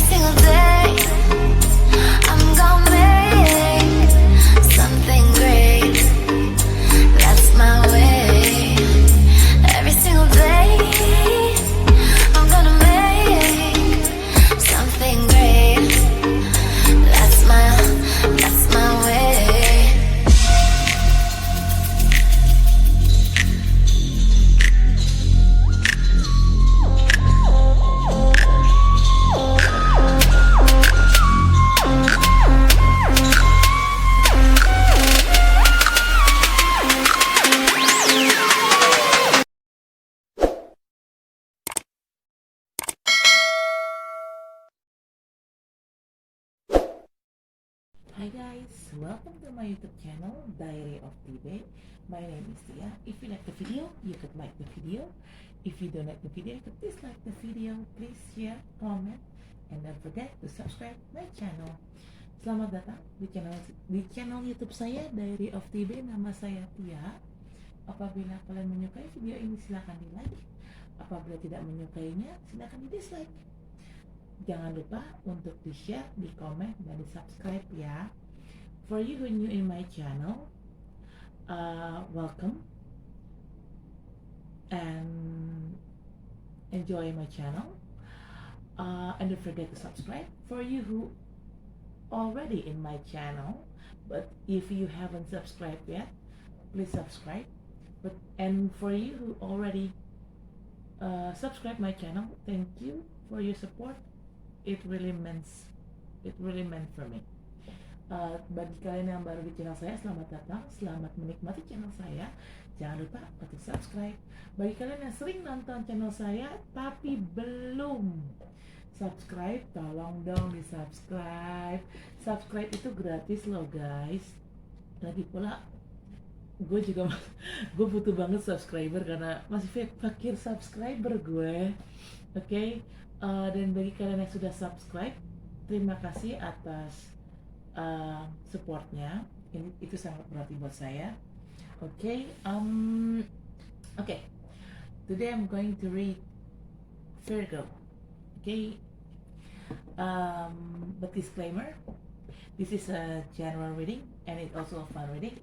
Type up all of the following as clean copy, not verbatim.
single day I'm gonna make something great. That's my way. Every single day I'm gonna make something great. That's my way. Hi guys, welcome to my YouTube channel, Diary of Tibet. My name is Tia. If you like the video, you could like the video. If you don't like the video, you could dislike the video. Please share, comment, and don't forget to subscribe my channel. Selamat datang di channel YouTube saya, Diary of Tibet. Nama saya Tia. Apabila kalian menyukai video ini, silakan di like. Apabila tidak menyukainya, silakan di dislike. Jangan lupa untuk di-share, di-komen, dan di-subscribe ya. For you who new in my channel, welcome and enjoy my channel. And don't forget to subscribe. For you who already in my channel, but if you haven't subscribed yet, please subscribe. And for you who already subscribe my channel, thank you for your support. It really meant for me. Bagi kalian yang baru di channel saya, selamat datang, selamat menikmati channel saya. Jangan lupa untuk subscribe. Bagi kalian yang sering nonton channel saya tapi belum subscribe, tolong dong di subscribe. Subscribe itu gratis loh guys. Lagi pula gue butuh banget subscriber karena masih fakir subscriber gue. Oke. Dan bagi kalian yang sudah subscribe, terima kasih atas supportnya. Itu sangat berarti buat saya. Okay. Today I'm going to read Virgo. Okay. But disclaimer, this is a general reading and it's also a fun reading.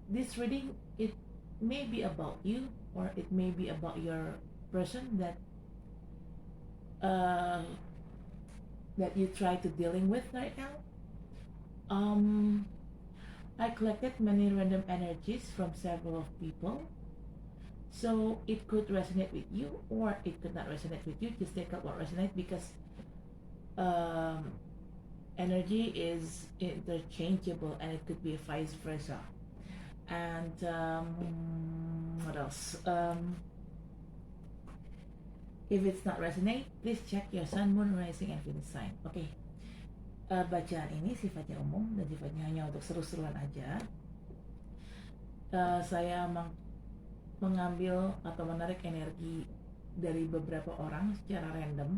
This reading, it may be about you or it may be about your person that you try to dealing with right now. I collected many random energies from several people, so it could resonate with you or it could not resonate with you. Just take out what resonates because energy is interchangeable and it could be vice versa. And what else? If it's not resonate, please check your sun, moon, rising, and Venus sign. Oke. Bacaan ini sifatnya umum dan sifatnya hanya untuk seru-seruan aja. Saya mengambil atau menarik energi dari beberapa orang secara random.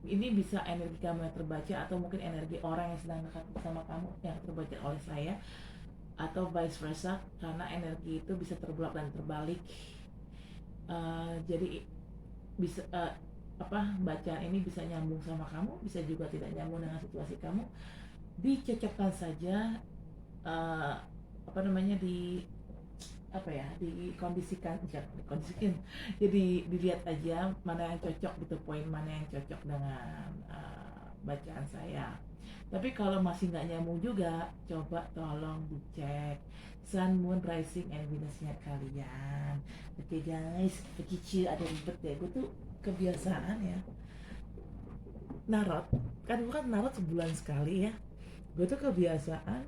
Ini bisa energi kamu yang terbaca atau mungkin energi orang yang sedang dekat bersama kamu yang terbaca oleh saya, atau vice versa karena energi itu bisa terbelah dan terbalik. Jadi bisa bacaan ini bisa nyambung sama kamu, bisa juga tidak nyambung dengan situasi kamu. Dicocokkan saja, dikondisikan. Jadi dilihat aja mana yang cocok gitu, poin mana yang cocok dengan bacaan saya. Tapi kalau masih nggak nyambung juga, coba tolong dicek sun, moon, rising, and Venusnya kalian. Oke guys, begitu ada ribet deh. Gue tuh kebiasaan ya narot, kan bukan narot sebulan sekali ya. Gue tuh kebiasaan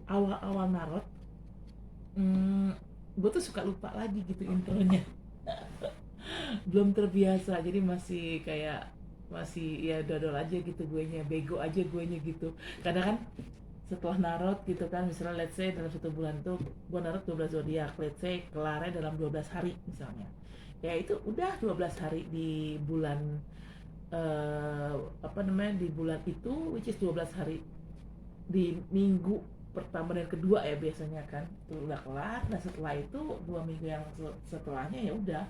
awal-awal narot, gue tuh suka lupa lagi gitu intronya. Belum terbiasa, jadi masih ya dodol aja gitu, guenya bego aja guenya gitu. Kadang kan setelah narot gitu kan, misalnya let's say dalam satu bulan tuh gue narot 12 zodiak, let's say kelarnya dalam 12 hari misalnya, ya itu udah 12 hari di bulan di bulan itu, which is 12 hari di minggu pertama dan kedua ya biasanya kan, itu udah kelar. Nah setelah itu 2 minggu yang setelahnya ya udah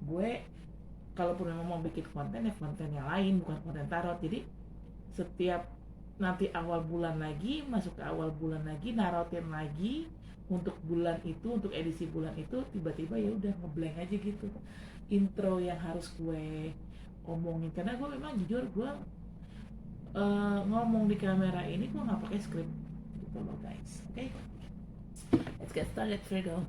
gue kalaupun memang mau bikin konten ya konten yang lain, bukan konten tarot. Jadi setiap nanti awal bulan lagi, masuk ke awal bulan lagi, narotin lagi untuk bulan itu, untuk edisi bulan itu, tiba-tiba ya udah ngeblank aja gitu intro yang harus gue omongin. Karena gue memang jujur, gue ngomong di kamera ini gue nggak pakai skrip gitu loh guys. Oke, let's get started, Virgo.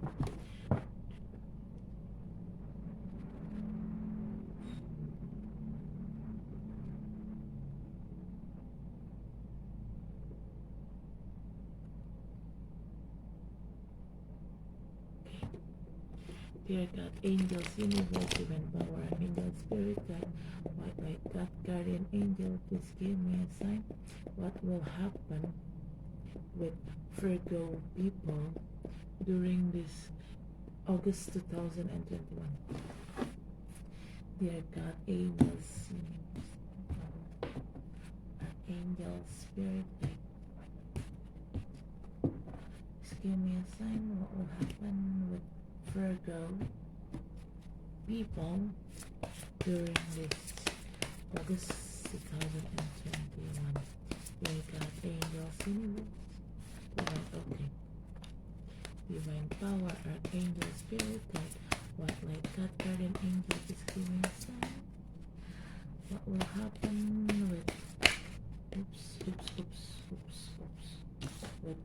Dear God, angels, universe, divine power, angel, spirit, God, white light, God, guardian angel, please give me a sign. What will happen with Virgo people during this August 2021? Dear God, angels, universe, power, angel, spirit, God, please give me a sign. What will happen with Virgo people during this August 2021. Dear God, angels, universe, divine, okay. Divine power, archangel, spirit, God, white light, God, guardian angel, is giving a sign. What will happen with with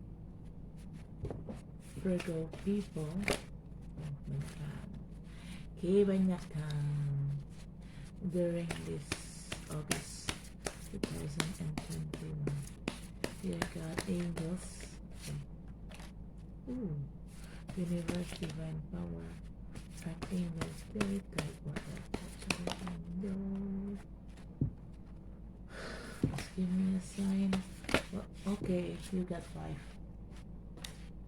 Virgo people? Kebanyakan during this August 2021. Dear God, angels, universe, divine power, archangel, spirit, guide, water, angel. Just give me a sign. Well, okay, you got 5.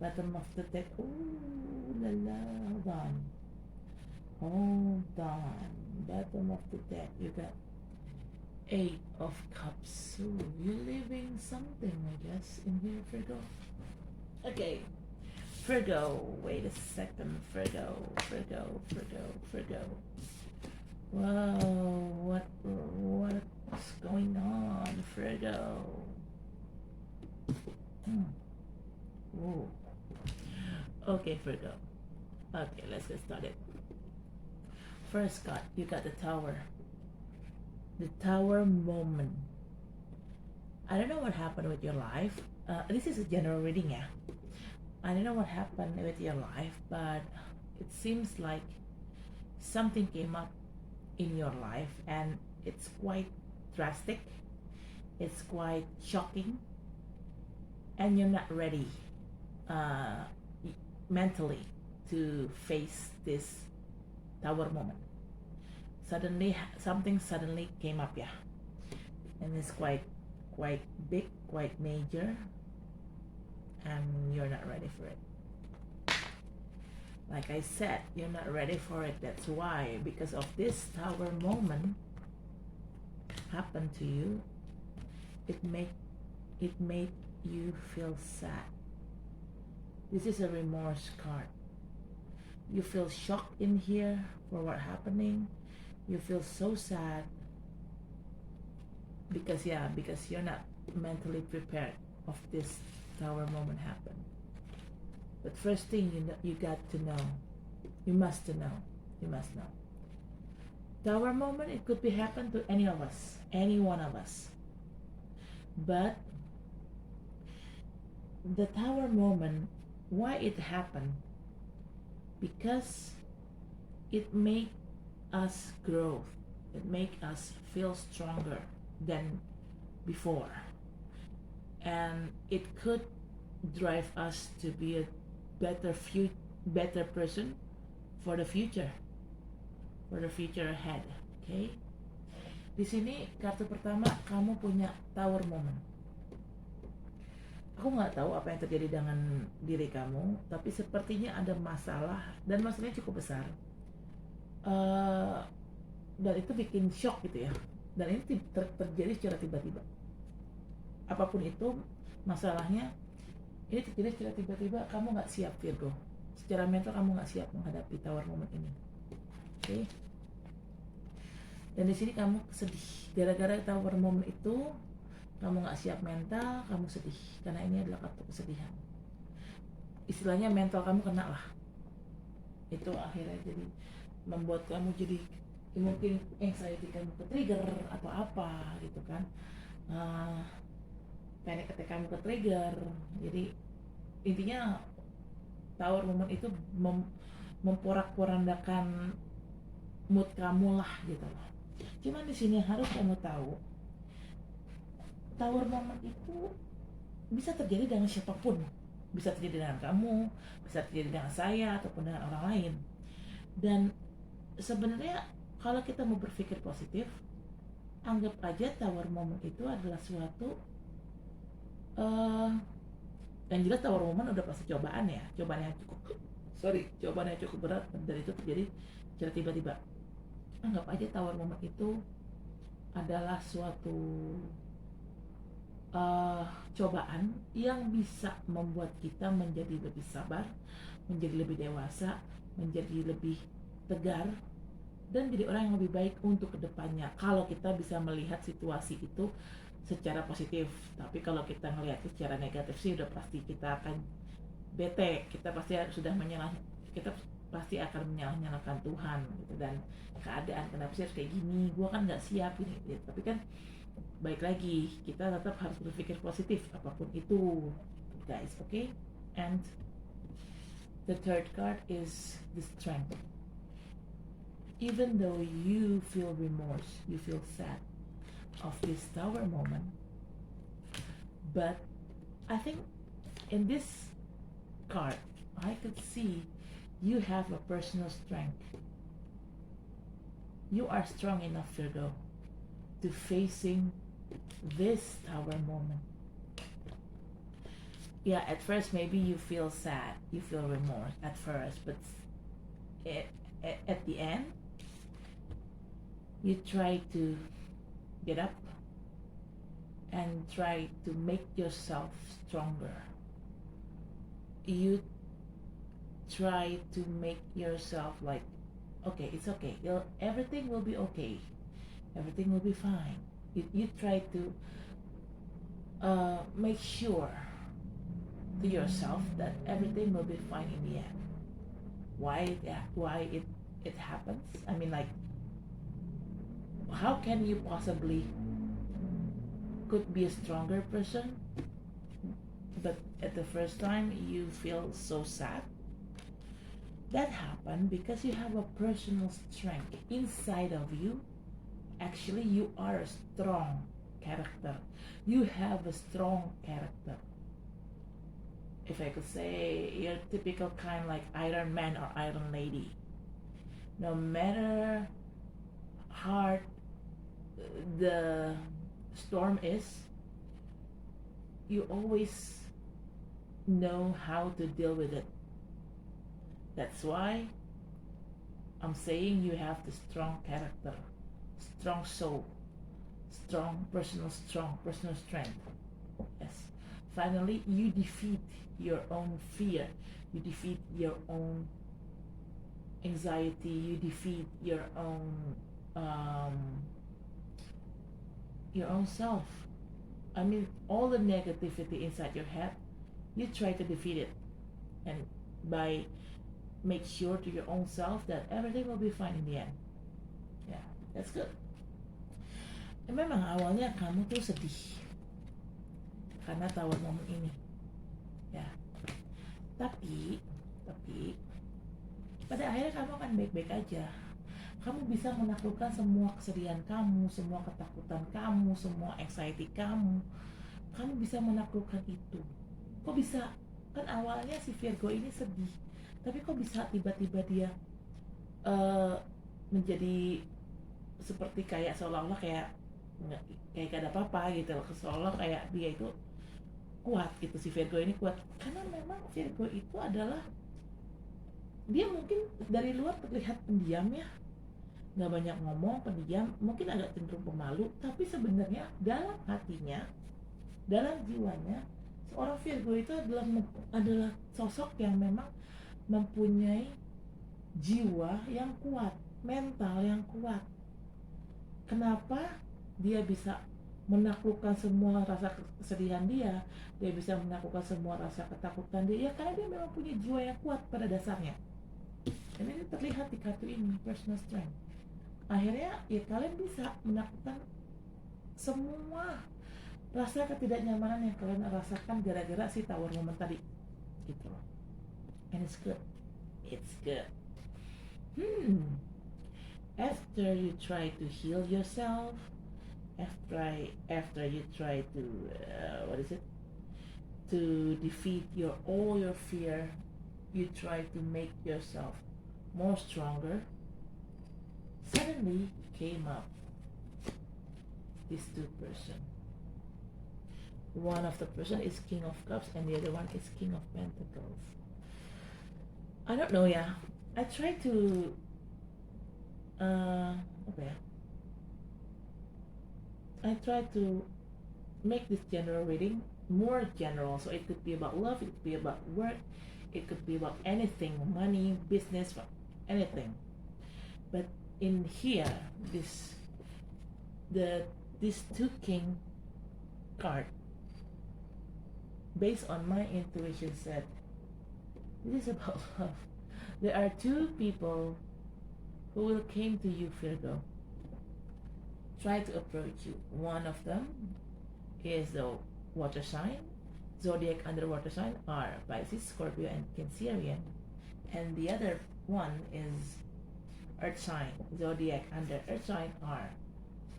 Bottom of the deck. Ooh, la la. Hold on. Hold on. Bottom of the deck. You got 8 of Cups. Ooh, you're living something, I guess, in here, Virgo. Okay. Virgo. Wait a second. Virgo. Whoa. What's going on, Virgo? Ooh. Okay, Virgo. Okay, let's get started. First card, you got the Tower. The Tower moment. I don't know what happened with your life. This is a general reading, yeah. I don't know what happened with your life, but it seems like something came up in your life and it's quite drastic. It's quite shocking. And you're not ready mentally to face this Tower moment. Suddenly, something suddenly came up, yeah, and it's quite big, quite major, and you're not ready for it. Like I said, you're not ready for it. That's why, because of this Tower moment happened to you, it made you feel sad. This is a remorse card. You feel shocked in here for what happening. You feel so sad because you're not mentally prepared of this Tower moment happen. But first thing you got to know, you must know. Tower moment, it could be happen to any of us, any one of us. But the Tower moment, why it happened? Because it make us grow. It make us feel stronger than before. And it could drive us to be a better person for the future ahead. Okay? Di sini kartu pertama, kamu punya Tower moment. Aku nggak tahu apa yang terjadi dengan diri kamu, tapi sepertinya ada masalah dan masalahnya cukup besar. Dan itu bikin shock gitu ya. Dan ini terjadi secara tiba-tiba. Apapun itu masalahnya, ini terjadi secara tiba-tiba. Kamu nggak siap, Virgo. Secara mental kamu nggak siap menghadapi Tower moment ini. Oke? Dan di sini kamu sedih gara-gara tower moment itu, kamu nggak siap mental, kamu sedih karena ini adalah kartu kesedihan. Istilahnya mental kamu kena lah, itu akhirnya jadi membuat kamu jadi mungkin anxiety kamu ke trigger atau apa gitu kan. Panic attack kamu ke trigger. Jadi intinya tower moment itu memporak-porandakan mood kamu lah gitu loh. Cuman di sini harus kamu tahu, tower moment itu bisa terjadi dengan siapapun. Bisa terjadi dengan kamu, bisa terjadi dengan saya ataupun dengan orang lain. Dan sebenarnya kalau kita mau berpikir positif, anggap aja tower moment itu adalah suatu yang jelas tower moment udah pasti cobaan ya, cobaan yang cukup berat, dan itu terjadi secara tiba-tiba. Anggap aja tower moment itu adalah suatu cobaan yang bisa membuat kita menjadi lebih sabar, menjadi lebih dewasa, menjadi lebih tegar, dan jadi orang yang lebih baik untuk kedepannya. Kalau kita bisa melihat situasi itu secara positif. Tapi kalau kita melihat secara negatif sih udah pasti kita akan bete, kita pasti akan menyalahkan Tuhan gitu, dan keadaan kenapa sih harus kayak gini, gua kan nggak siap ini gitu. Tapi kan baik lagi, kita tetap harus berpikir positif apapun itu guys, okay? And the third card is the strength. Even though you feel remorse, you feel sad of this tower moment, but I think in this card I could see you have a personal strength. You are strong enough, Virgo, to facing this tower moment. Yeah, at first maybe you feel sad, you feel remorse at first, but at the end you try to get up and try to make yourself stronger. You try to make yourself like, okay, it's okay, everything will be okay, everything will be fine. You try to make sure to yourself that everything will be fine in the end. Why it happens? I mean, like, how can you possibly could be a stronger person, but at the first time you feel so sad? That happened because you have a personal strength inside of you. Actually, you are a strong character. You have a strong character. If I could say, you're typical kind like Iron Man or Iron Lady. No matter hard the storm is, you always know how to deal with it. That's why I'm saying you have the strong character, strong soul, strong personal strength. Yes. Finally, you defeat your own fear, you defeat your own anxiety, you defeat your own self. I mean, all the negativity inside your head, you try to defeat it, and by make sure to your own self that everything will be fine in the end. Yeah, that's good. Memang awalnya kamu tuh sedih karena tower moment ini, ya. Tapi pada akhirnya kamu akan baik-baik aja. Kamu bisa menaklukkan semua kesedihan kamu, semua ketakutan kamu, semua anxiety kamu. Kamu bisa menaklukkan itu. Kok bisa? Kan awalnya si Virgo ini sedih, tapi kok bisa tiba-tiba dia menjadi seperti kayak seolah-olah kayak gak ada apa-apa gitu loh, seolah kayak dia itu kuat gitu, si Virgo ini kuat. Karena memang Virgo itu adalah, dia mungkin dari luar terlihat pendiam ya, nggak banyak ngomong, pendiam, mungkin agak cenderung pemalu, tapi sebenarnya dalam hatinya, dalam jiwanya, seorang Virgo itu adalah sosok yang memang mempunyai jiwa yang kuat, mental yang kuat. kenapa dia bisa menaklukkan semua rasa kesedihan dia bisa menaklukkan semua rasa ketakutan dia, ya karena dia memang punya jiwa yang kuat pada dasarnya. Dan ini terlihat di kartu ini, personal strength. Akhirnya ya kalian bisa menaklukkan semua rasa ketidaknyamanan yang kalian rasakan gara-gara si tower moment tadi gitu loh. And it's good. After you try to heal yourself, after you try to to defeat all your fear, you try to make yourself more stronger. Suddenly came up these two person. One of the person is King of Cups and the other one is King of Pentacles. I don't know ya. I try to I try to make this general reading more general, so it could be about love, it could be about work, it could be about anything, money, business, anything. But in here, these two king card, based on my intuition, said this is about love. There are two people who will came to you, Virgo, try to approach you. One of them is the water sign. Zodiac under water sign are Pisces, Scorpio, and Cancerian. And the other one is earth sign. Zodiac under earth sign are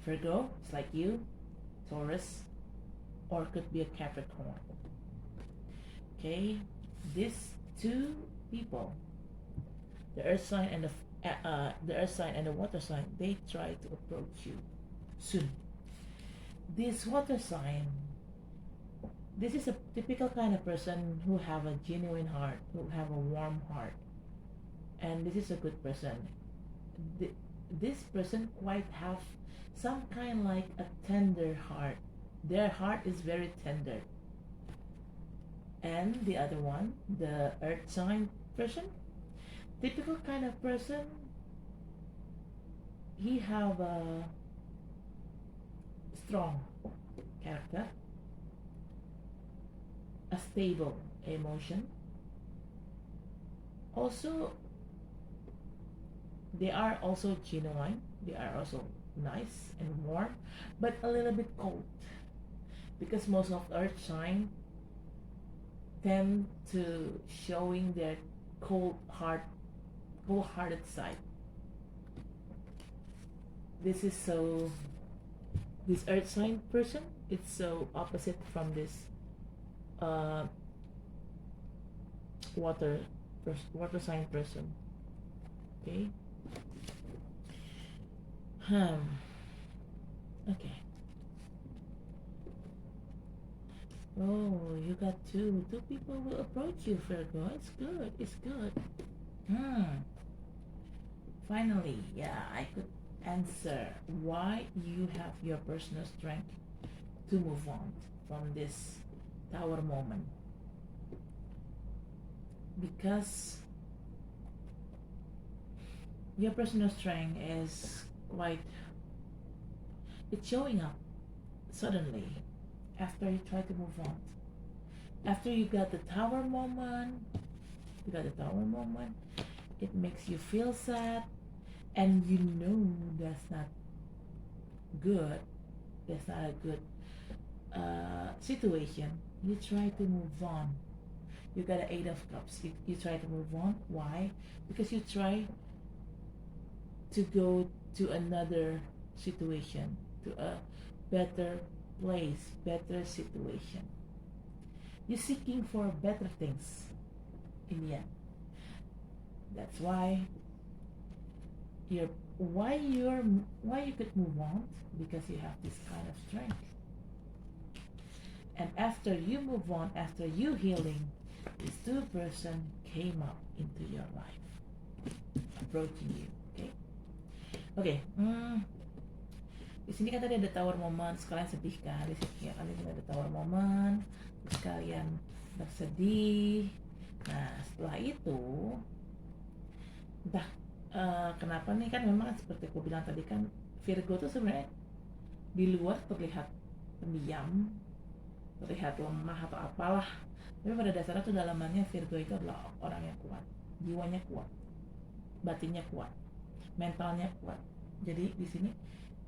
Virgo, it's like you, Taurus, or could be a Capricorn. Okay, these two people, the earth sign and the water sign, they try to approach you soon. This water sign, this is a typical kind of person who have a genuine heart, who have a warm heart, and this is a good person. This person quite have some kind like a tender heart. Their heart is very tender. And the other one, the earth sign person, typical kind of person, he have a strong character, a stable emotion. Also, they are also genuine, they are also nice and warm, but a little bit cold, because most of earth sign tend to showing their cold-hearted side. This earth sign person, it's so opposite from this water sign person. Okay. Okay. Oh, you got two people will approach you, Virgo. It's good. Finally, yeah, I could answer why you have your personal strength to move on from this tower moment. Because your personal strength is it's showing up suddenly after you try to move on. After you got the tower moment, it makes you feel sad, and you know that's not good. That's not a good situation. You try to move on. You got an 8 of Cups. You try to move on. Why? Because you try to go to another situation, to a better place, better situation. You're seeking for better things in the end. That's why you could move on, because you have this kind of strength. And after you move on, after you healing, this two person came up into your life, approaching you. Okay. Di sini kan tadi ada tower moment, kalian sedih kan? Di sini kalian ada tower moment, terus kalian bersedih. Nah, setelah itu, entah kenapa nih kan, memang seperti aku bilang tadi kan, Virgo tuh sebenarnya di luar terlihat pendiam, terlihat lemah atau apalah, tapi pada dasarnya tuh dalamannya Virgo itu adalah orang yang kuat, jiwanya kuat, batinnya kuat, mentalnya kuat. Jadi di sini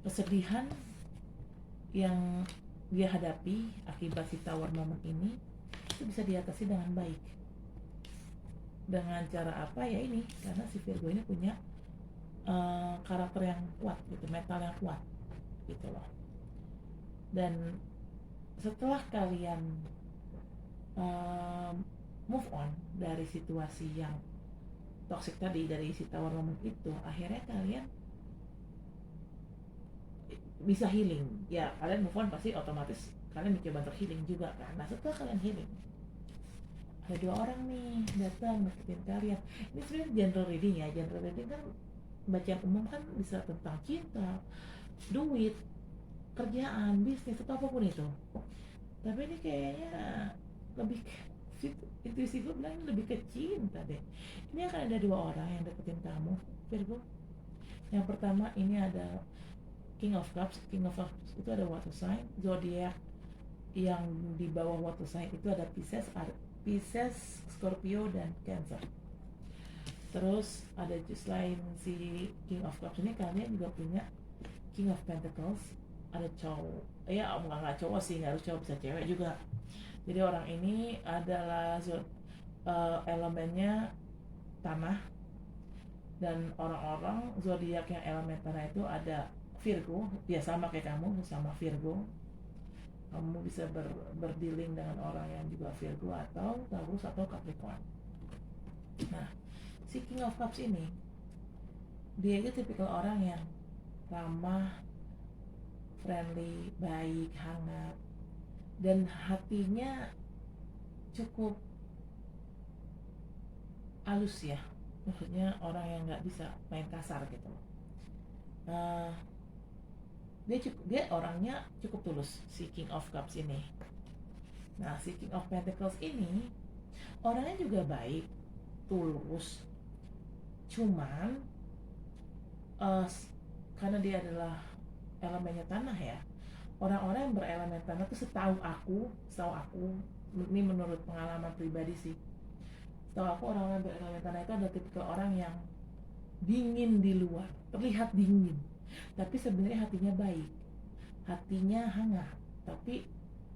kesedihan yang dia hadapi akibat si Tower Moment ini itu bisa diatasi dengan baik. Dengan cara apa ya ini? Karena si Virgo ini punya karakter yang kuat gitu, mental yang kuat gitu loh. Dan setelah kalian move on dari situasi yang toxic tadi, dari si Tower Moment itu, akhirnya kalian bisa healing. Ya kalian move on pasti otomatis kalian mencoba untuk healing juga kan. Nah setelah kalian healing, ada 2 orang nih datang deketin kalian. Ini sebenarnya general reading ya. General reading kan bacaan umum kan bisa tentang cinta, duit, kerjaan, bisnis, atau apapun itu. Tapi ini kayaknya lebih intuisi gue bilang lebih ke cinta deh. Ini akan ada 2 orang yang deketin kamu, Virgo. Yang pertama ini ada King of Cups. King of Cups itu ada water sign. Zodiac yang di bawah water sign itu ada Pisces, Scorpio, dan Cancer. Terus ada selain si King of Cups ini, kalian juga punya King of Pentacles. Ada cowok, ya nggak cowok sih, nggak harus cowok, bisa cewek juga. Jadi orang ini adalah elemennya tanah, dan orang-orang zodiak yang elemen tanah itu ada Virgo. Ya sama kayak kamu, sama Virgo. Kamu bisa berdealing dengan orang yang juga Virgo atau Taurus atau Capricorn. Nah, si King of Cups ini, dia itu tipikal orang yang ramah, friendly, baik, hangat, dan hatinya cukup halus ya. Maksudnya orang yang nggak bisa main kasar gitu. Dia orangnya cukup tulus, si King of Cups ini. Nah, si King of Pentacles ini orangnya juga baik, tulus. Cuman karena dia adalah elemennya tanah ya, orang-orang yang berelemen tanah tuh setahu aku, ini menurut pengalaman pribadi sih, setahu aku orang-orang yang berelemen tanah itu adalah tipikal orang yang dingin di luar, terlihat dingin, tapi sebenarnya hatinya baik, hatinya hangat, tapi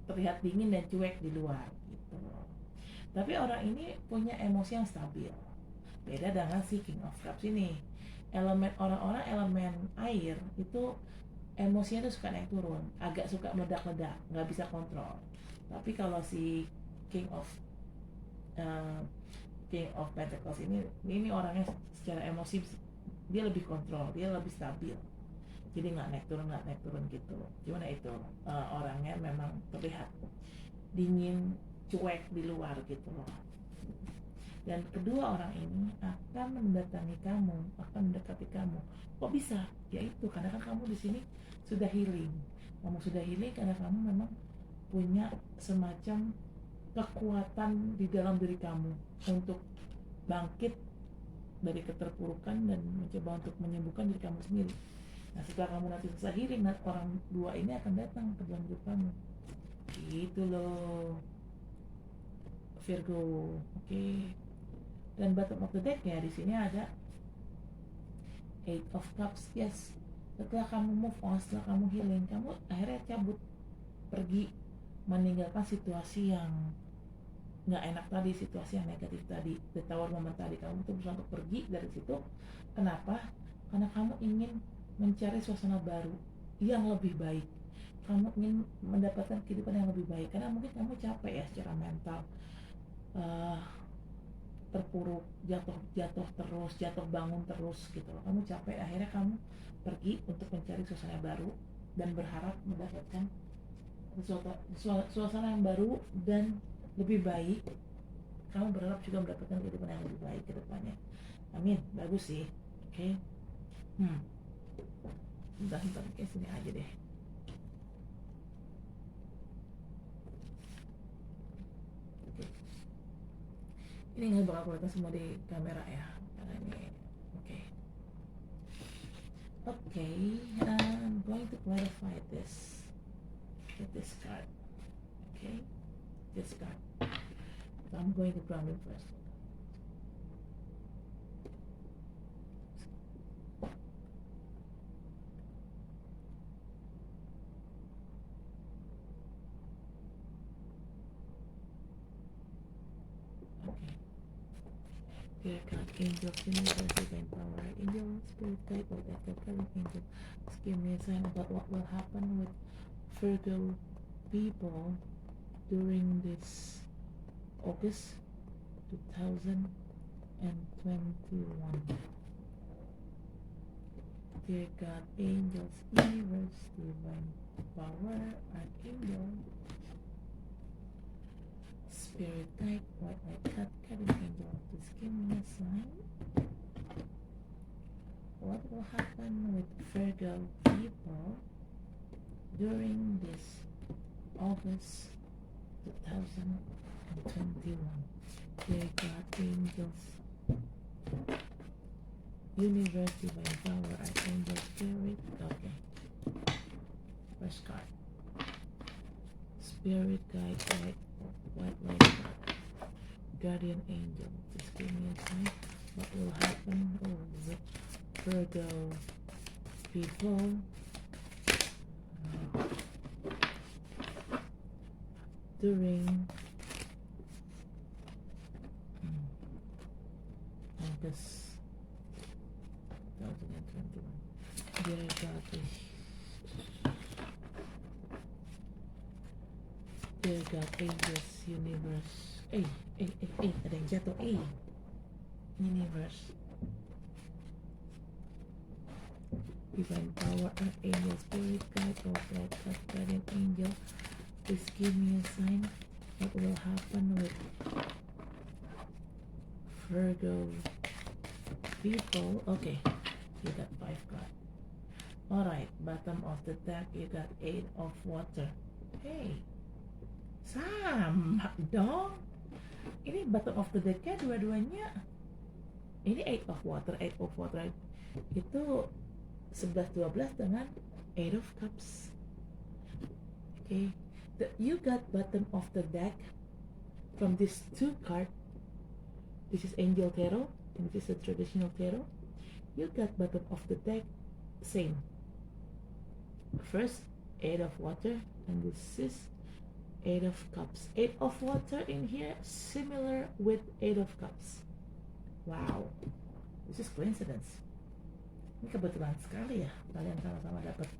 terlihat dingin dan cuek di luar gitu. Tapi orang ini punya emosi yang stabil, beda dengan si King of Cups ini. Orang-orang elemen air itu emosinya tuh suka naik turun, agak suka meledak-ledak, nggak bisa kontrol. Tapi kalau si King of Pentacles ini orangnya secara emosi dia lebih kontrol, dia lebih stabil. Jadi nggak naik turun gitu. Cuman itu orangnya memang terlihat dingin, cuek di luar gitu loh. Dan kedua orang ini akan mendatangi kamu, akan mendekati kamu. Kok bisa? Ya itu karena kan kamu di sini sudah healing. Kamu sudah healing karena kamu memang punya semacam kekuatan di dalam diri kamu untuk bangkit dari keterpurukan dan mencoba untuk menyembuhkan diri kamu sendiri. Nah setelah kamu nanti selesai healing, orang 2 ini akan datang ke dalam hidup kamu. Gitu loh, Virgo. Oke. Dan bottom of the deck ya di sini ada 8 of Cups. Yes, setelah kamu move on, setelah kamu healing, kamu akhirnya cabut, pergi, meninggalkan situasi yang nggak enak tadi, situasi yang negatif tadi, the Tower Moment tadi. Kamu tuh berusaha untuk pergi dari situ. Kenapa? Karena kamu ingin mencari suasana baru yang lebih baik. Kamu ingin mendapatkan kehidupan yang lebih baik karena mungkin kamu capek ya secara mental, terpuruk, jatuh terus, jatuh bangun terus gitu loh. Kamu capek, akhirnya kamu pergi untuk mencari suasana baru dan berharap mendapatkan suasana yang baru dan lebih baik. Kamu berharap juga mendapatkan kehidupan yang lebih baik ke depannya. Amin, bagus sih. Oke. Bentar, kayak sini aja deh. Ini nggak bakal kelihatan semua di kamera ya, karena ini oke. to clarify this with this card. Okay, this card. So I'm going to ground it first. Okay. Dear God, angels, universe, divine power, angel, spirit guide, or that carrying angel, just give me a sign about what will happen with Virgo people during this August 2021. Dear God, angels, universe, divine power, archangel, spirit guide, white cat, carrying angel, please give me a sign. What will happen with Virgo people during this August 2021? Dear God, angels, universe, divine power, archangel, spirit. Okay. First card. Spirit guide, white light, guardian angel. Just give me a sign. What will happen with Virgo people during August 2021. Dear God, dear God, angels, universe. Ada yang jatuh. Universe. Divine power, archangel, spirit guide, or broadcast guardian angel. Please give me a sign. What will happen with Virgo people? Okay, you got 5 cards. Alright, bottom of the deck, you got 8 of water. Hey, sama dong. Ini bottom of the deck ya dua-duanya. Ini 8 of water itu 11-12 dengan 8 of cups. Okay, you got bottom of the deck from these 2 cards. This is Angel Tarot and this is a traditional tarot. You got bottom of the deck same. First 8 of water and this is 8 of cups. 8 of water in here similar with 8 of cups. Wow, this is coincidence. Ini kebetulan sekali ya kalian sama-sama dapat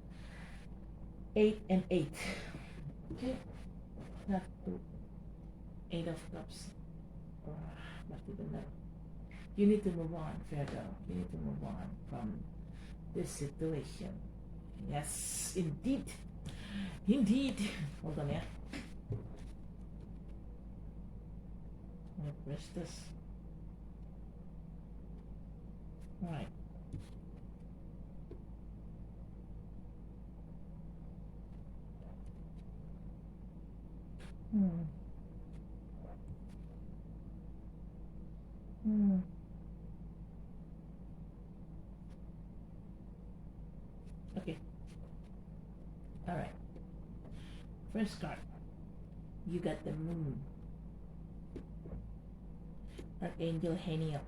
8 and 8. Okay, 1, 8 of cups. Berarti benar. You need to move on, Virgo. You need to move on from this situation. Yes, indeed. Hold on ya. I'm gonna press this. Alright. Okay. Alright. First card. You got the moon. Archangel Haniel.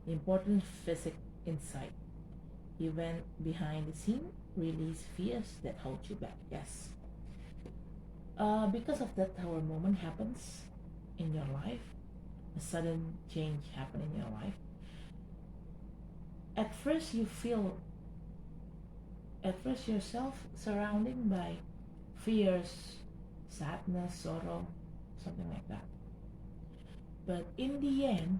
Important physic insight. Event behind the scene. Release fears that hold you back. Yes. Because of that Tower moment happens in your life, a sudden change happen in your life. At first yourself surrounded by fears, sadness, sorrow, something like that. But in the end,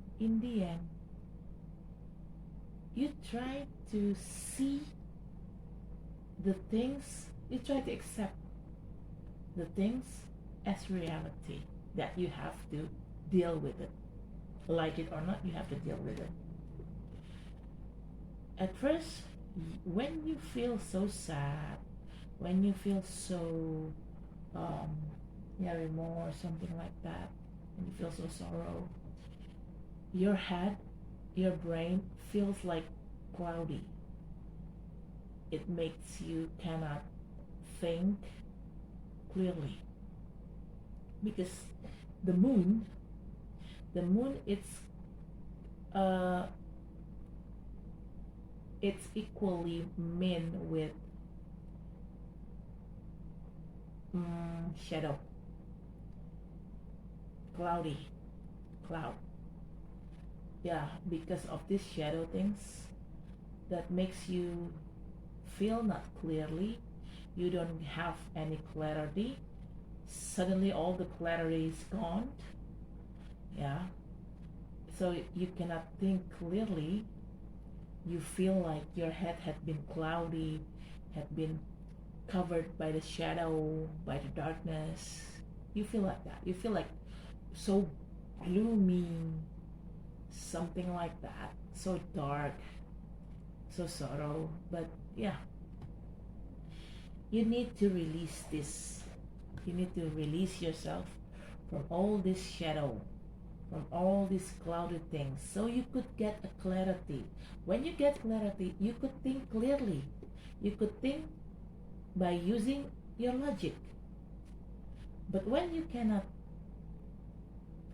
you try to see the things, you try to accept the things as reality, that you have to deal with it. Like it or not, you have to deal with it. At first, when you feel so sad, when you feel so remorse, something like that, and you feel so sorrow, your head, your brain feels like cloudy. it makes you cannot think clearly, because the moon uh it's equally mean with shadow, cloud, yeah, because of these shadow things that makes you feel not clearly, you don't have any clarity, suddenly all the clarity is gone, yeah, so you cannot think clearly, you feel like your head had been cloudy, had been covered by the shadow, by the darkness, you feel like that, you feel like so gloomy, something like that, so dark, so sorrow. But yeah, you need to release this, you need to release yourself from all this shadow, from all these clouded things, so you could get a clarity. When you get clarity, you could think clearly, you could think by using your logic. But when you cannot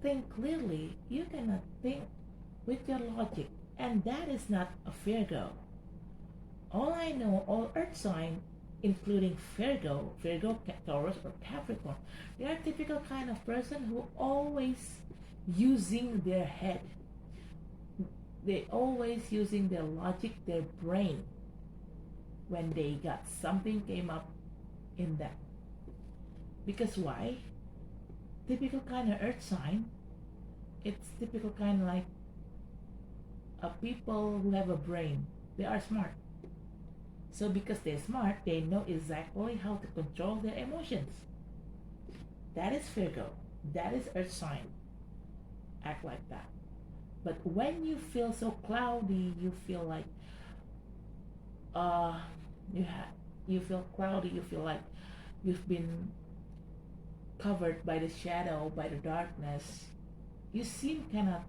think clearly, you cannot think with your logic, and that is not a Virgo. All I know, all earth sign, including Virgo, Taurus, or Capricorn, they are typical kind of person who always using their head. They always using their logic, their brain, when they got something came up in them. Because why? Typical kind of earth sign, it's typical kind of like a people who have a brain. They are smart. So because they're smart, they know exactly how to control their emotions. That is Virgo. That is earth sign. Act like that. But when you feel so cloudy, you feel like you feel cloudy, you feel like you've been covered by the shadow, by the darkness, you seem cannot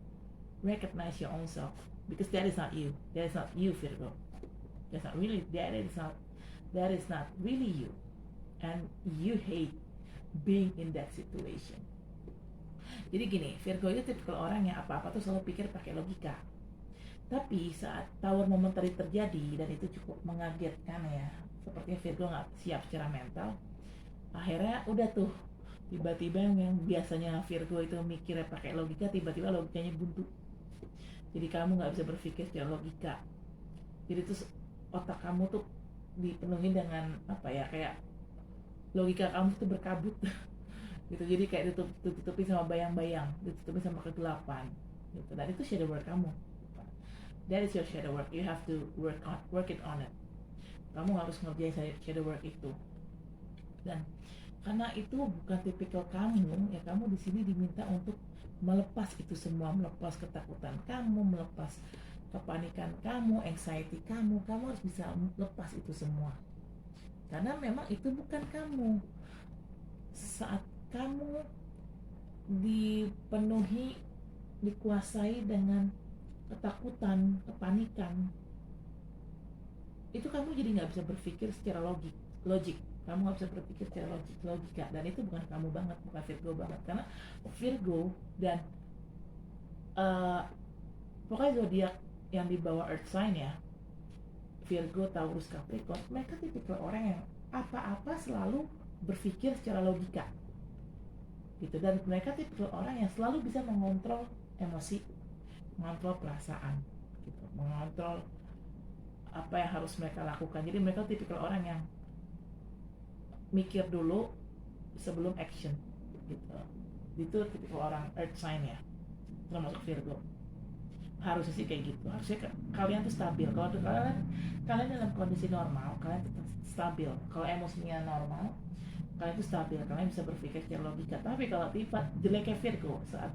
recognize your own self, because that is not you. That is not you, Virgo. That's not really, that is not really you. And you hate being in that situation. Jadi gini, Virgo itu tipikal orang yang apa-apa tuh selalu pikir pakai logika. Tapi saat tower momentary terjadi, dan itu cukup mengagetkan ya, sepertinya Virgo nggak siap secara mental, akhirnya udah tuh, tiba-tiba yang biasanya Virgo itu mikirnya pakai logika, tiba-tiba logikanya buntu. Jadi kamu nggak bisa berpikir secara logika. Jadi tuh otak kamu tuh dipenuhi dengan apa ya, kayak logika kamu tuh berkabut gitu. Jadi kayak ditutupin sama bayang-bayang, ditutupin sama kegelapan gitu. Dan itu shadow work kamu. That is your shadow work. You have to work it on it. Kamu harus ngerjain shadow work itu. Dan karena itu bukan tipikal kamu, ya kamu di sini diminta untuk melepas itu semua, melepas ketakutan kamu, melepas kepanikan kamu, anxiety kamu harus bisa lepas itu semua. Karena memang itu bukan kamu. Saat kamu dipenuhi, dikuasai dengan ketakutan, kepanikan, itu kamu jadi nggak bisa berpikir secara logik. Kamu nggak bisa berpikir secara logika, dan itu bukan kamu banget, bukan Virgo banget. Karena Virgo dan pokoknya zodiak yang dibawa earth sign ya, Virgo, Taurus, Capricorn, mereka tipikal orang yang apa-apa selalu berpikir secara logika gitu. Dan mereka tipikal orang yang selalu bisa mengontrol emosi, mengontrol perasaan gitu, mengontrol apa yang harus mereka lakukan. Jadi mereka tipikal orang yang mikir dulu sebelum action gitu. Itu tipikal orang earth sign ya, termasuk Virgo. Harusnya sih kayak gitu. Harusnya kalian tuh stabil. Kalau kalian dalam kondisi normal, kalian tetap stabil. Kalau emosinya normal, kalian tuh stabil. Kalian bisa berpikir secara logika. Tapi kalau tipe jeleknya Virgo, saat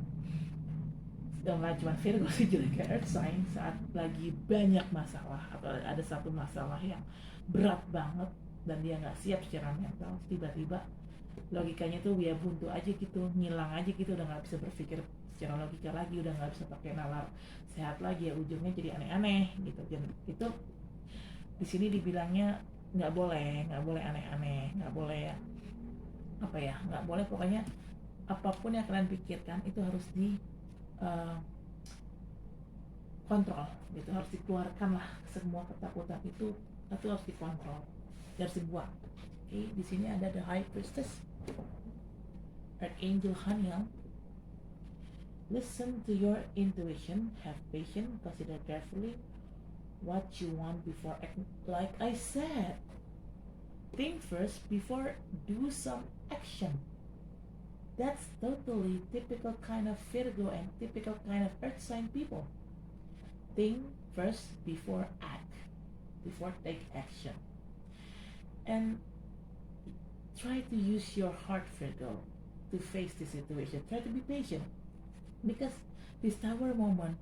nggak cuma Virgo sih, jeleknya earth sign, saat lagi banyak masalah atau ada satu masalah yang berat banget dan dia nggak siap secara mental, tiba-tiba logikanya tuh dia buntu aja gitu, ngilang aja gitu, udah nggak bisa berpikir secara logika lagi, udah nggak bisa pakai nalar sehat lagi ya, ujungnya jadi aneh-aneh gitu. Dan itu Di sini dibilangnya nggak boleh aneh-aneh, nggak boleh nggak boleh, pokoknya apapun yang kalian pikirkan itu harus di kontrol gitu, harus dikeluarkan lah, semua ketakutan itu harus dikontrol, harus dibuang. Oke, di sini ada the High Priestess, Archangel Haniel. Listen to your intuition, have patience, consider carefully what you want before acting. Like I said, think first before do some action. That's totally typical kind of Virgo and typical kind of Earth sign people. Think first before act, before take action. And try to use your heart, Virgo, to face the situation. Try to be patient, because this tower moment,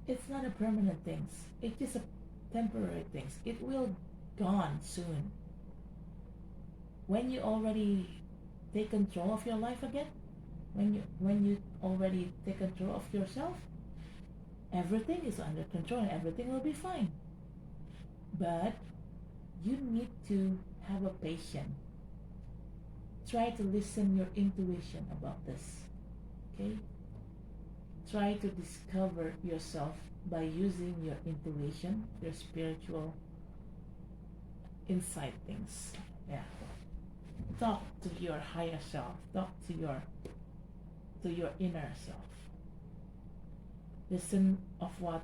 it's not a permanent thing. It's just a temporary thing. It will gone soon. When you already take control of your life again, when you already take control of yourself, everything is under control and everything will be fine. But you need to have a patience. Try to listen your intuition about this. Okay? Try to discover yourself by using your intuition, your spiritual insight things. Yeah. Talk to your higher self. Talk to your inner self. Listen of what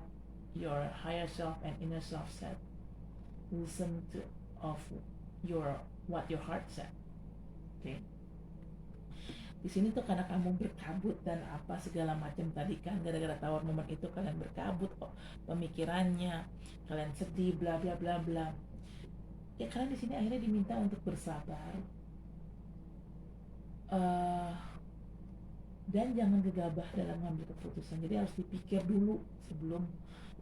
your higher self and inner self said. Listen to what your heart said. Okay. Di sini tuh karena kamu berkabut dan apa segala macam tadi kan, gara-gara tawar momen itu kalian berkabut pemikirannya, kalian sedih, bla bla bla bla. Ya kalian di sini akhirnya diminta untuk bersabar, dan jangan gegabah dalam mengambil keputusan. Jadi harus dipikir dulu sebelum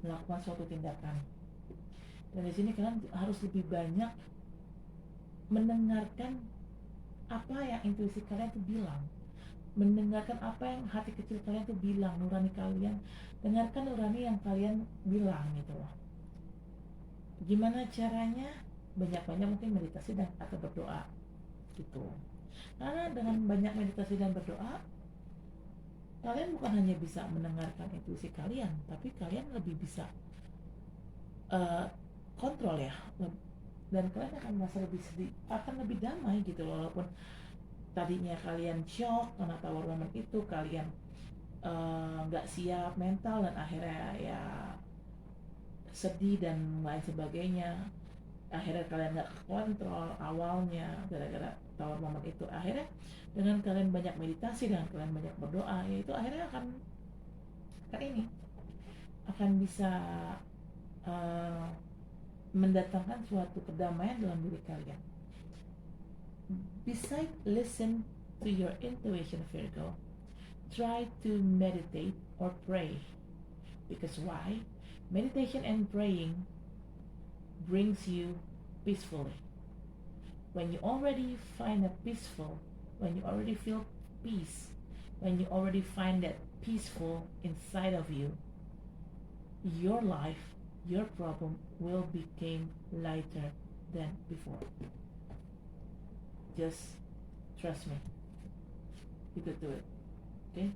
melakukan suatu tindakan. Dan di sini kalian harus lebih banyak mendengarkan apa yang intuisi kalian tuh bilang, mendengarkan apa yang hati kecil kalian tuh bilang, nurani kalian, dengarkan nurani yang kalian bilang gitu loh. Gimana caranya? Banyak-banyak mungkin meditasi dan atau berdoa gitu. Karena dengan banyak meditasi dan berdoa, kalian bukan hanya bisa mendengarkan intuisi kalian, tapi kalian lebih bisa kontrol ya, dan kalian akan merasa lebih sedih, akan lebih damai gitu loh. Walaupun tadinya kalian shock karena tawar momen itu, kalian nggak siap mental dan akhirnya ya sedih dan lain sebagainya, akhirnya kalian nggak kontrol awalnya gara-gara tawar momen itu. Akhirnya dengan kalian banyak meditasi, dengan kalian banyak berdoa, ya itu akhirnya akan bisa mendatangkan suatu kedamaian dalam diri kalian. Besides listen to your intuition, Virgo, try to meditate or pray. Because why? Meditation and praying brings you peacefully. When you already find a peaceful, when you already feel peace, when you already find that peaceful inside of you, your life, your problem will become lighter than before. Just trust me. You could do it. Okay?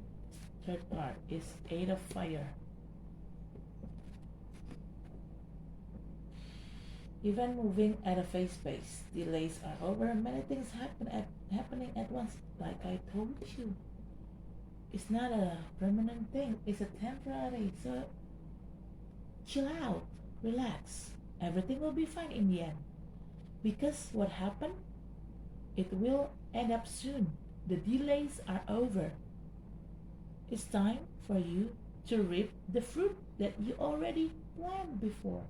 Third card is Eight of Fire. Even moving at a fast pace, delays are over. Many things happening at once. Like I told you, it's not a permanent thing. It's a temporary. So chill out, relax. Everything will be fine in the end. Because what happened, it will end up soon. The delays are over. It's time for you to reap the fruit that you already planned before.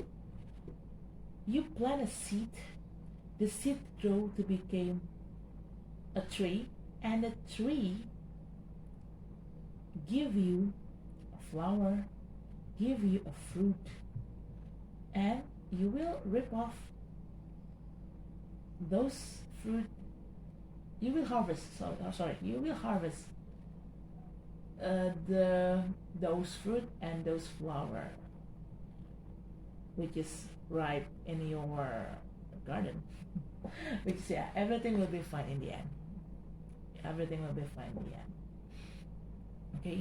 You plant a seed, the seed grow to become a tree, and the tree give you a flower, give you a fruit, and you will rip off those fruit. You will harvest. You will harvest those fruit and those flower which is ripe in your garden. Which is, yeah, everything will be fine in the end. Everything will be fine in the end. Oke,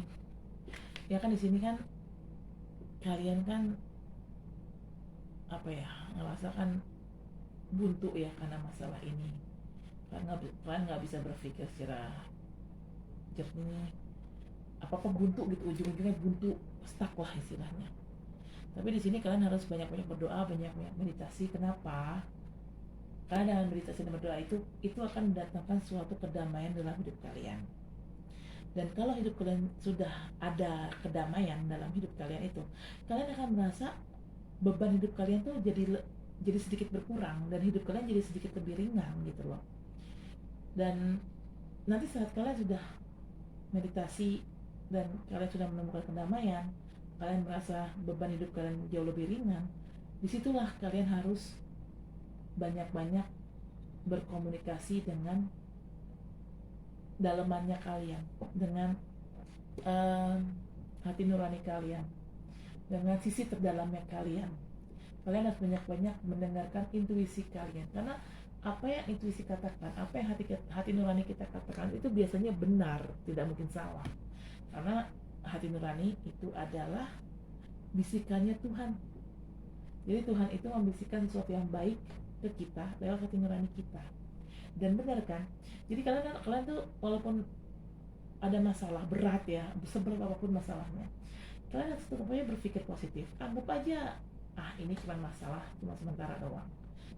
ya kan di sini kan kalian kan apa ya, ngerasakan buntu ya karena masalah ini. Kalian nggak bisa berpikir secara jernih, apa buntu gitu, ujung-ujungnya buntu, stuck lah istilahnya. Tapi di sini kalian harus banyak-banyak berdoa, banyak-banyak meditasi. Kenapa? Karena dengan meditasi dan berdoa itu akan mendatangkan suatu kedamaian dalam hidup kalian. Dan kalau hidup kalian sudah ada kedamaian dalam hidup kalian itu, kalian akan merasa beban hidup kalian tuh jadi sedikit berkurang dan hidup kalian jadi sedikit lebih ringan gitu loh. Dan nanti saat kalian sudah meditasi dan kalian sudah menemukan kedamaian, kalian merasa beban hidup kalian jauh lebih ringan, disitulah kalian harus banyak-banyak berkomunikasi dengan dalemannya kalian, dengan hati nurani kalian, dengan sisi terdalamnya kalian. Kalian harus banyak-banyak mendengarkan intuisi kalian, karena apa yang intuisi katakan, apa yang hati nurani kita katakan itu biasanya benar, tidak mungkin salah. Karena hati nurani itu adalah bisikannya Tuhan. Jadi Tuhan itu membisikkan sesuatu yang baik ke kita lewat hati nurani kita. Dan benar kan? Jadi kalian tuh walaupun ada masalah berat ya, seberat apapun masalahnya, kalian harus tetap aja berpikir positif. Anggap aja, ini cuma masalah, cuma sementara doang.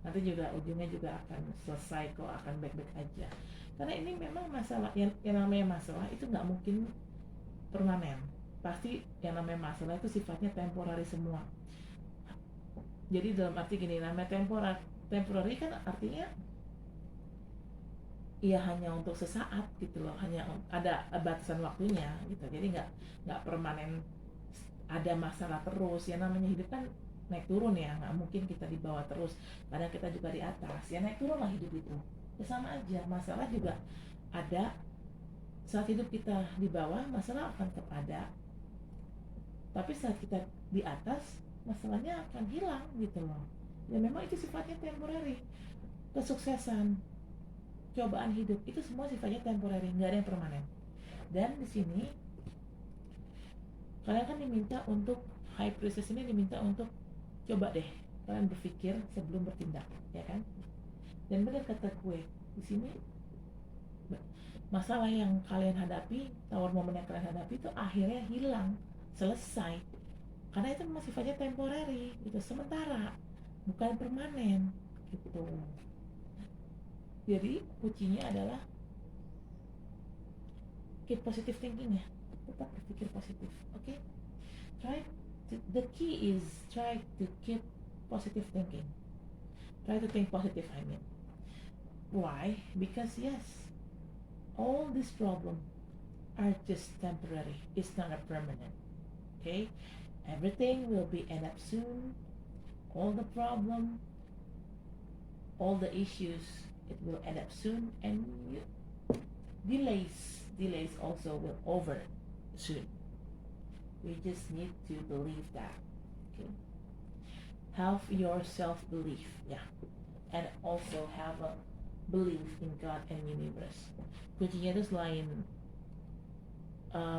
Nanti juga ujungnya juga akan selesai kok, akan baik-baik aja. Karena ini memang masalah, yang namanya masalah itu nggak mungkin permanen. Pasti yang namanya masalah itu sifatnya temporary semua. Jadi dalam arti gini, namanya temporary kan artinya ya hanya untuk sesaat gitu loh, hanya ada batasan waktunya gitu. Jadi nggak permanen ada masalah terus. Yang namanya hidup kan naik turun ya, nggak mungkin kita di bawah terus. Kadang kita juga di atas, ya naik turun lah hidup itu. Ya sama aja, masalah juga ada. Saat hidup kita di bawah, masalah akan tetap ada. Tapi saat kita di atas, masalahnya akan hilang gitu loh. Ya memang itu sifatnya temporary. Kesuksesan, cobaan hidup itu semua sifatnya temporary, nggak ada yang permanen. Dan di sini kalian kan diminta untuk, high priestess ini diminta untuk coba deh kalian berpikir sebelum bertindak, ya kan? Dan benar kata gue di sini, masalah yang kalian hadapi, tawar momen yang kalian hadapi itu akhirnya hilang, selesai. Karena itu masih sifatnya temporary, itu sementara, bukan permanen gitu. Jadi kuncinya adalah keep positive thinking ya, tetap berpikir positif, oke? The key is try to keep positive thinking. Try to think positive, I mean. Why? Because yes, all these problems are just temporary. It's not a permanent. Okay? Everything will be end up soon. All the problem, all the issues, it will end up soon, and delays also will over soon. We just need to believe that. Okay? Have your self-belief, yeah, and also have a belief in God and universe. Kuncinya itu selain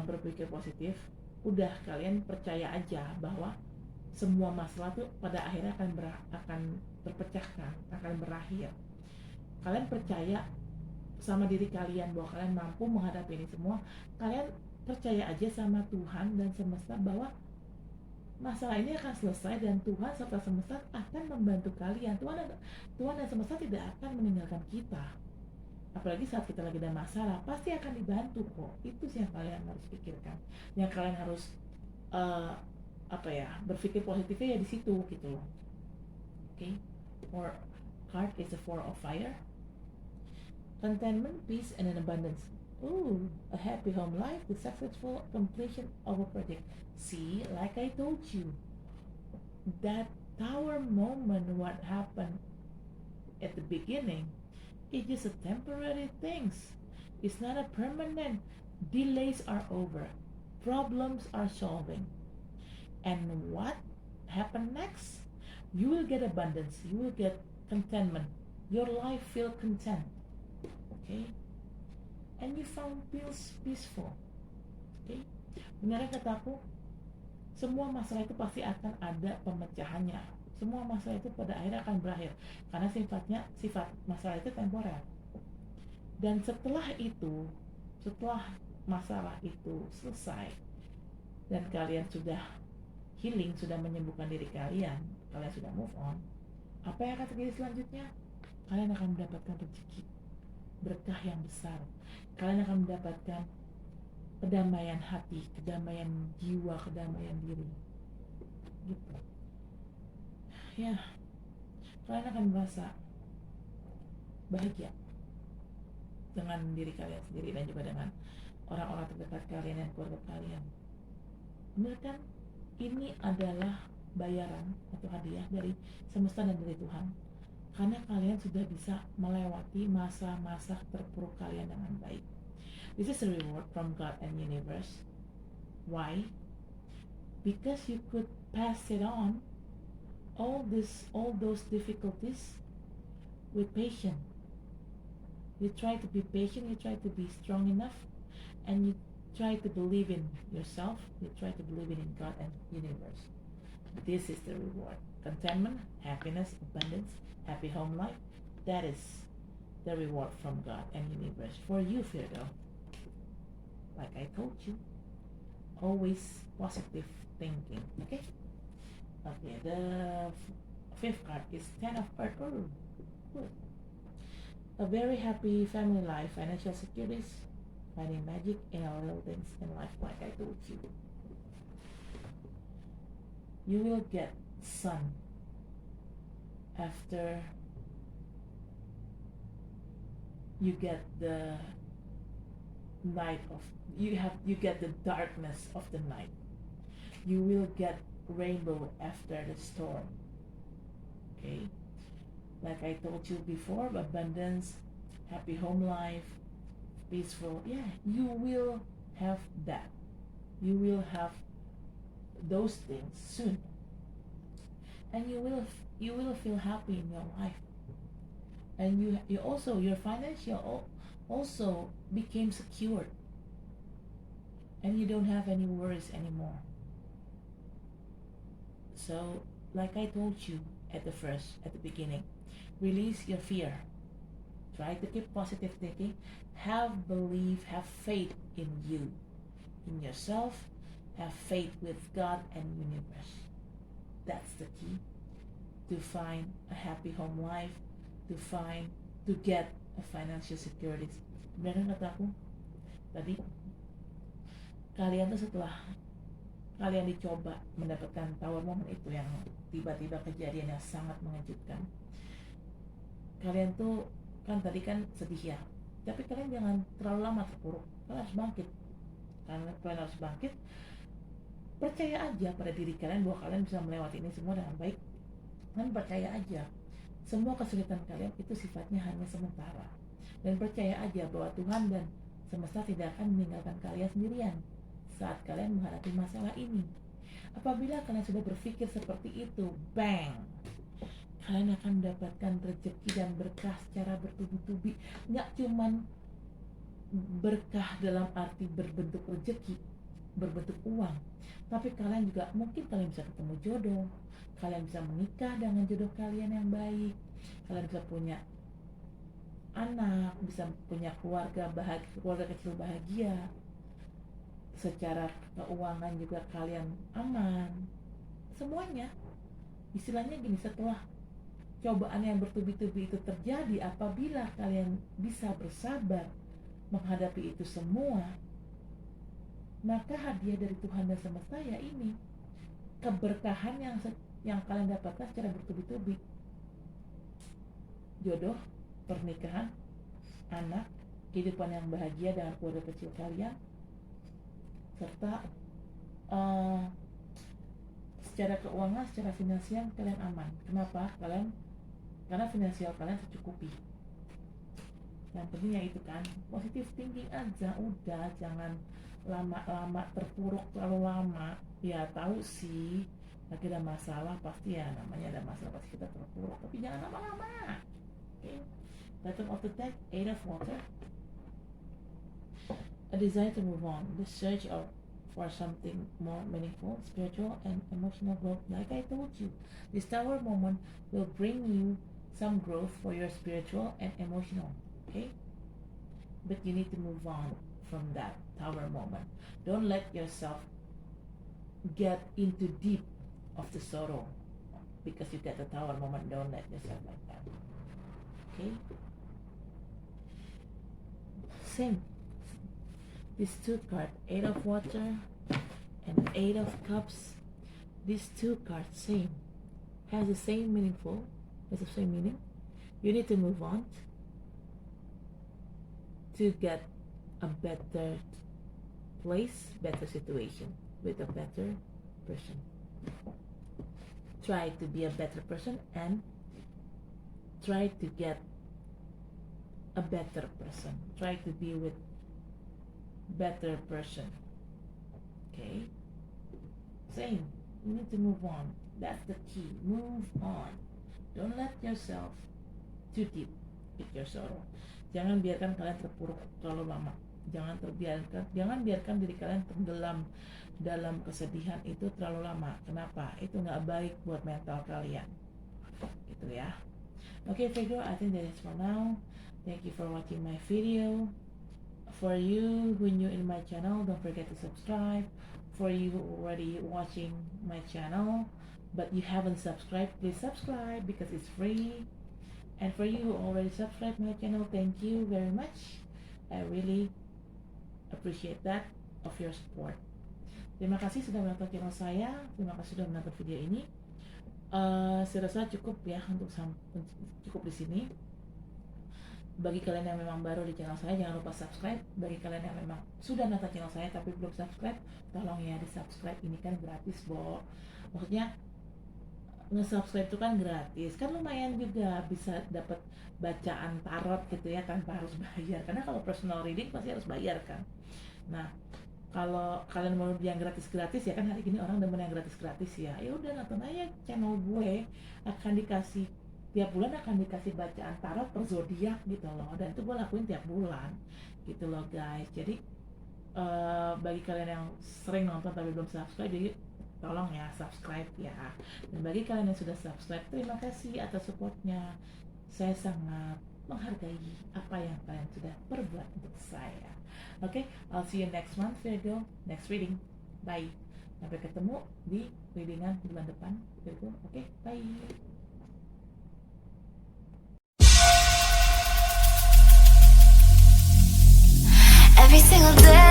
berpikir positif, udah kalian percaya aja bahwa semua masalah tuh pada akhirnya akan terpecahkan, akan berakhir. Kalian percaya sama diri kalian bahwa kalian mampu menghadapi ini semua. Kalian percaya aja sama Tuhan dan semesta bahwa masalah ini akan selesai, dan Tuhan serta semesta akan membantu kalian. Tuhan dan semesta tidak akan meninggalkan kita. Apalagi saat kita lagi ada masalah, pasti akan dibantu kok. Itu sih yang kalian harus pikirkan. Yang kalian harus berpikir positifnya ya di situ gitu loh. Okay? Or card is a four of fire. Contentment, peace, and an abundance. Ooh, a happy home life, the successful completion of a project. See, like I told you, that tower moment, what happened at the beginning, it's just a temporary things. It's not a permanent. Delays are over. Problems are solving. And what happened next? You will get abundance. You will get contentment. Your life feel content. Okay? And you found peaceful. Okay? Benar kataku? Semua masalah itu pasti akan ada pemecahannya. Semua masalah itu pada akhirnya akan berakhir. Karena sifat masalah itu temporer. Dan setelah masalah itu selesai, dan kalian sudah healing, sudah menyembuhkan diri kalian sudah move on, apa yang akan terjadi selanjutnya? Kalian akan mendapatkan rezeki, berkah yang besar. Kalian akan mendapatkan kedamaian hati, kedamaian jiwa, kedamaian diri. Gitu. Ya, kalian akan merasa bahagia dengan diri kalian sendiri dan juga dengan orang-orang terdekat kalian dan keluarga kalian. Benar kan? Ini adalah bayaran atau hadiah dari semesta dan dari Tuhan. Karena kalian sudah bisa melewati masa-masa terpuruk kalian dengan baik. This is a reward from God and universe. Why? Because you could pass it on, all those difficulties, with patience. You try to be patient, you try to be strong enough, and you try to believe in yourself, you try to believe in God and universe. This is the reward. Contentment, happiness, abundance, happy home life. That is the reward from God and universe for you, Virgo. Like I told you, always positive thinking. Okay. Okay. The fifth card is Ten of Earth. Oh, good. A very happy family life, financial securities, finding magic in all little things in life, like I told you. You will get sun after you get the you get the darkness of the night. You will get rainbow after the storm. Okay, like I told you before, abundance, happy home life, peaceful. Yeah, you will have that. You will have those things soon, and you will feel happy in your life, and you also, your financial also became secured, and you don't have any worries anymore. So like I told you at the beginning, release your fear, try to keep positive thinking, have belief, have faith in you, in yourself, have faith with God and universe. That's the key to find a happy home life, to get a financial security. Benar kataku tadi, kalian tuh setelah kalian dicoba mendapatkan tawar momen itu yang tiba-tiba kejadian yang sangat mengejutkan, kalian tuh kan tadi kan sedih ya, tapi kalian jangan terlalu lama terpuruk. Kalian harus bangkit. Kalian harus bangkit. Percaya aja pada diri kalian bahwa kalian bisa melewati ini semua dengan baik. Dan percaya aja, semua kesulitan kalian itu sifatnya hanya sementara. Dan percaya aja bahwa Tuhan dan semesta tidak akan meninggalkan kalian sendirian saat kalian menghadapi masalah ini. Apabila kalian sudah berpikir seperti itu, bang, kalian akan mendapatkan rezeki dan berkah secara bertubi-tubi. Nggak cuman berkah dalam arti berbentuk rezeki, berbentuk uang, tapi kalian juga mungkin kalian bisa ketemu jodoh, kalian bisa menikah dengan jodoh kalian yang baik, kalian bisa punya anak, bisa punya keluarga kecil bahagia, secara keuangan juga kalian aman. Semuanya istilahnya gini, setelah cobaan yang bertubi-tubi itu terjadi, apabila kalian bisa bersabar menghadapi itu semua, maka hadiah dari Tuhan dan semesta ya ini keberkahan yang kalian dapatkan secara bertubi-tubi. Jodoh, pernikahan, anak, kehidupan yang bahagia dengan keluarga kecil kalian, serta secara keuangan, secara finansial kalian aman. Kenapa? Karena finansial kalian tercukupi. Yang penting ya itu kan, positive thinking aja, udah jangan lama-lama terpuruk terlalu lama. Ya tahu sih, lagi ada masalah pasti ya, namanya ada masalah pasti kita terpuruk, tapi jangan lama-lama. Okay. Bottom of the deck, 8 of water. A desire to move on, the search for something more meaningful, spiritual and emotional growth. Like I told you, this tower moment will bring you some growth for your spiritual and emotional. Okay, but you need to move on from that tower moment. Don't let yourself get into deep of the sorrow because you get the tower moment. Don't let yourself like that. Okay, same. These two cards, 8 of water and 8 of cups, these two cards same, has the same meaningful, has the same meaning. You need to move on to get a better place, better situation with a better person. Try to be a better person and try to get a better person. Try to be with better person. Okay, same, you need to move on. That's the key. Move on. Don't let yourself too deep with your sorrow. Jangan biarkan kalian terpuruk terlalu lama. Jangan biarkan diri kalian tenggelam dalam kesedihan itu terlalu lama. Kenapa? Itu nggak baik buat mental kalian. Gitu ya. Okay, Virgo, I think that is for now. Thank you for watching my video. For you who new in my channel, don't forget to subscribe. For you who already watching my channel but you haven't subscribed, please subscribe because it's free. And for you who already subscribed my channel, thank you very much. I really appreciate that of your support. Terima kasih sudah menonton channel saya. Terima kasih sudah menonton video ini. Saya rasa cukup ya cukup di sini. Bagi kalian yang memang baru di channel saya, jangan lupa subscribe. Bagi kalian yang memang sudah nonton channel saya tapi belum subscribe, tolong ya di subscribe. Ini kan gratis, Bo. Maksudnya nge-subscribe itu kan gratis, kan lumayan juga bisa dapat bacaan tarot gitu ya tanpa harus bayar. Karena kalau personal reading pasti harus bayar kan. Nah, kalau kalian mau yang gratis-gratis ya kan, hari ini orang demen yang gratis-gratis ya. Ya udah, nonton aja channel gue, akan dikasih tiap bulan akan dikasih bacaan tarot per zodiak gitu loh. Dan itu gue lakuin tiap bulan gitu loh guys. Jadi bagi kalian yang sering nonton tapi belum subscribe, jadi tolong ya subscribe ya. Dan bagi kalian yang sudah subscribe, terima kasih atas supportnya. Saya sangat menghargai apa yang kalian sudah perbuat untuk saya. Oke, I'll see you next month Virgo, next reading. Bye. Sampai ketemu di readingan bulan depan Virgo. Oke, bye. Every single day